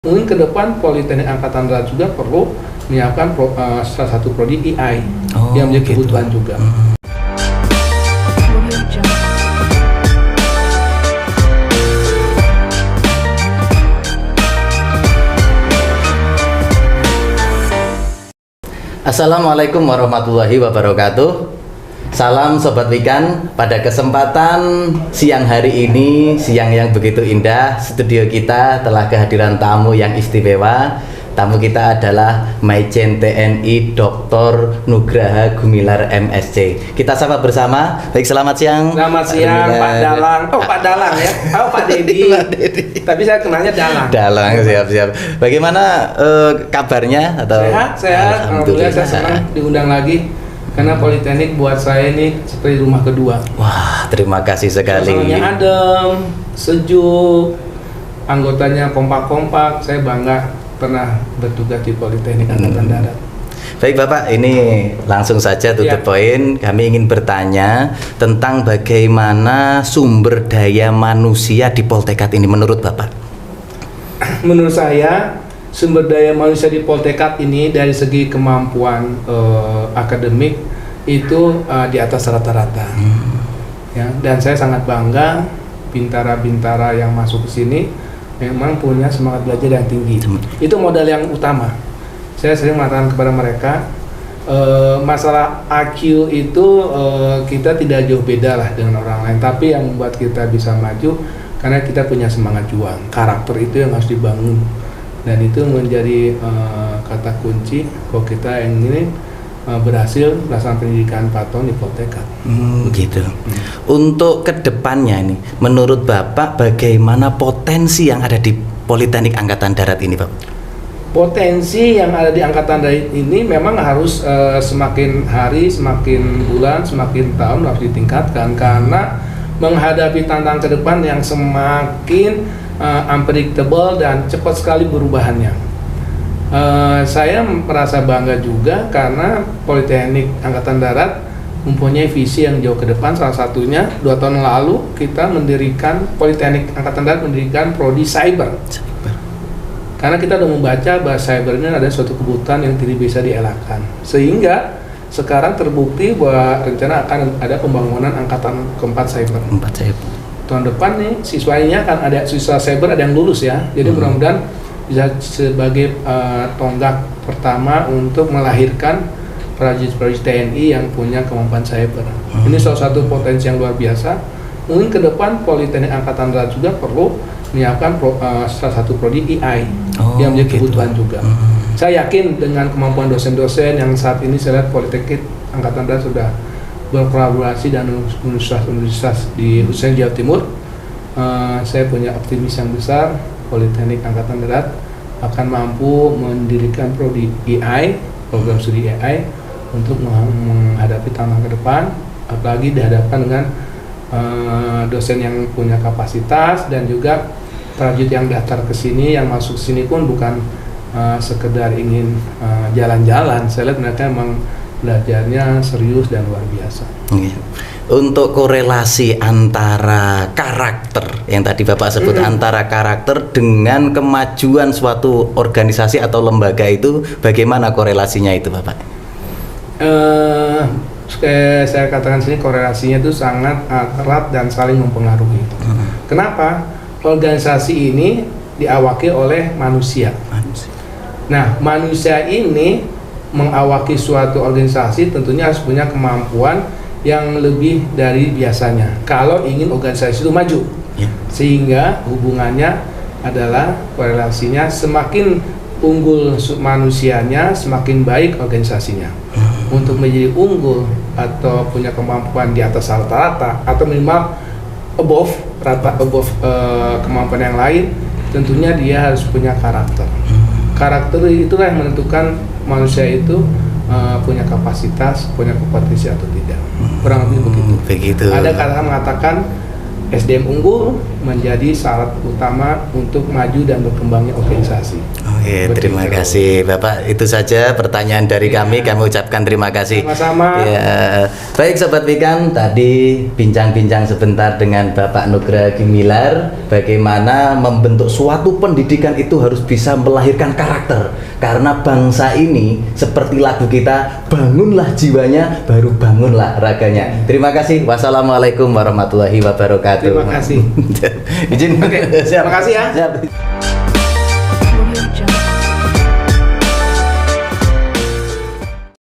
Mungkin ke depan Politeknik Angkatan Darat juga perlu menyiapkan salah satu prodi AI yang menjadi kebutuhan juga. Assalamualaikum warahmatullahi wabarakatuh. Salam Sobat Wikan. Pada kesempatan siang hari ini, siang yang begitu indah, studio kita telah kehadiran tamu yang istimewa. Tamu kita adalah Maijen TNI Dr. Nugraha Gumilar MSc. Kita sapa bersama. Baik, selamat siang. Selamat siang Pak Dalang. Oh, Pak Dalang ya. Oh, Pak Dedi. Tapi saya kenalnya Dalang. Dalang, siap. Bagaimana kabarnya? Atau sehat. Alhamdulillah saya senang diundang lagi. Karena Politeknik buat saya ini seperti rumah kedua. Wah, terima kasih sekali. Suasananya adem, sejuk, anggotanya kompak-kompak. Saya bangga pernah bertugas di Politeknik Angkatan Darat. Baik Bapak, ini langsung saja tutup poin. Kami ingin bertanya tentang bagaimana sumber daya manusia di Poltekad ini menurut Bapak. Menurut saya, sumber daya manusia di Poltekad ini dari segi kemampuan akademik itu di atas rata-rata. Ya, dan saya sangat bangga bintara-bintara yang masuk ke sini memang punya semangat belajar yang tinggi. Itu modal yang utama. Saya sering mengatakan kepada mereka, masalah IQ itu kita tidak jauh beda lah dengan orang lain. Tapi yang membuat kita bisa maju karena kita punya semangat juang. Karakter itu yang harus dibangun. Dan itu menjadi kata kunci kalau kita ingin berhasil melaksanakan pendidikan 4 tahun di Poltekad. Begitu. Untuk kedepannya ini, menurut Bapak bagaimana potensi yang ada di Politeknik Angkatan Darat ini, Pak? Potensi yang ada di Angkatan Darat ini memang harus semakin hari, semakin bulan, semakin tahun harus ditingkatkan karena menghadapi tantangan ke depan yang semakin unpredictable dan cepat sekali perubahannya. Saya merasa bangga juga karena Politeknik Angkatan Darat mempunyai visi yang jauh ke depan. Salah satunya 2 tahun lalu kita mendirikan Politeknik Angkatan Darat mendirikan prodi cyber. Karena kita sudah membaca bahwa cyber ini ada suatu kebutuhan yang tidak bisa dielakkan. Sehingga sekarang terbukti bahwa rencana akan ada pembangunan angkatan keempat cyber. Tahun depan nih siswanya akan ada siswa cyber ada yang lulus ya. Jadi mudah-mudahan bisa sebagai tonggak pertama untuk melahirkan prajurit-prajurit TNI yang punya kemampuan cyber. Ini salah satu potensi yang luar biasa. Mungkin ke depan Politeknik Angkatan Darat juga perlu menyiapkan salah satu prodi AI yang menjadi kebutuhan juga. Saya yakin dengan kemampuan dosen-dosen yang saat ini saya lihat Politeknik Angkatan Darat sudah berkolaborasi dengan universitas di khususnya Jawa Timur. Saya punya optimis yang besar Politeknik Angkatan Darat akan mampu mendirikan prodi AI, program studi AI untuk menghadapi tantangan ke depan, apalagi dihadapkan dengan dosen yang punya kapasitas dan juga prajurit yang daftar ke sini, yang masuk ke sini pun bukan sekedar ingin jalan-jalan. Saya lihat mereka memang belajarnya serius dan luar biasa. Untuk korelasi antara karakter yang tadi Bapak sebut antara karakter dengan kemajuan suatu organisasi atau lembaga itu bagaimana korelasinya itu Bapak? Saya katakan sini korelasinya itu sangat erat dan saling mempengaruhi. Kenapa? Organisasi ini diawaki oleh manusia. Nah, manusia ini mengawaki suatu organisasi tentunya harus punya kemampuan yang lebih dari biasanya kalau ingin organisasi itu maju. Sehingga hubungannya adalah korelasinya semakin unggul manusianya semakin baik organisasinya. Untuk menjadi unggul atau punya kemampuan di atas rata-rata atau minimal above kemampuan yang lain, tentunya dia harus punya karakter. Karakter itulah yang menentukan manusia itu punya kapasitas, punya kompetensi atau tidak. Kurang lebih begitu. Ada kata mengatakan SDM unggul menjadi syarat utama untuk maju dan berkembangnya organisasi. Oke, terima Begitu. kasih Bapak. Itu saja pertanyaan dari kami ucapkan terima kasih. Sama-sama. Ya, baik Sobat Wikan, tadi bincang-bincang sebentar dengan Bapak Nugraha Gumilar bagaimana membentuk suatu pendidikan itu harus bisa melahirkan karakter. Karena bangsa ini seperti lagu kita, bangunlah jiwanya, baru bangunlah raganya. Terima kasih. Wassalamualaikum warahmatullahi wabarakatuh. Terima kasih. Izin. Oke, terima kasih ya. Siap.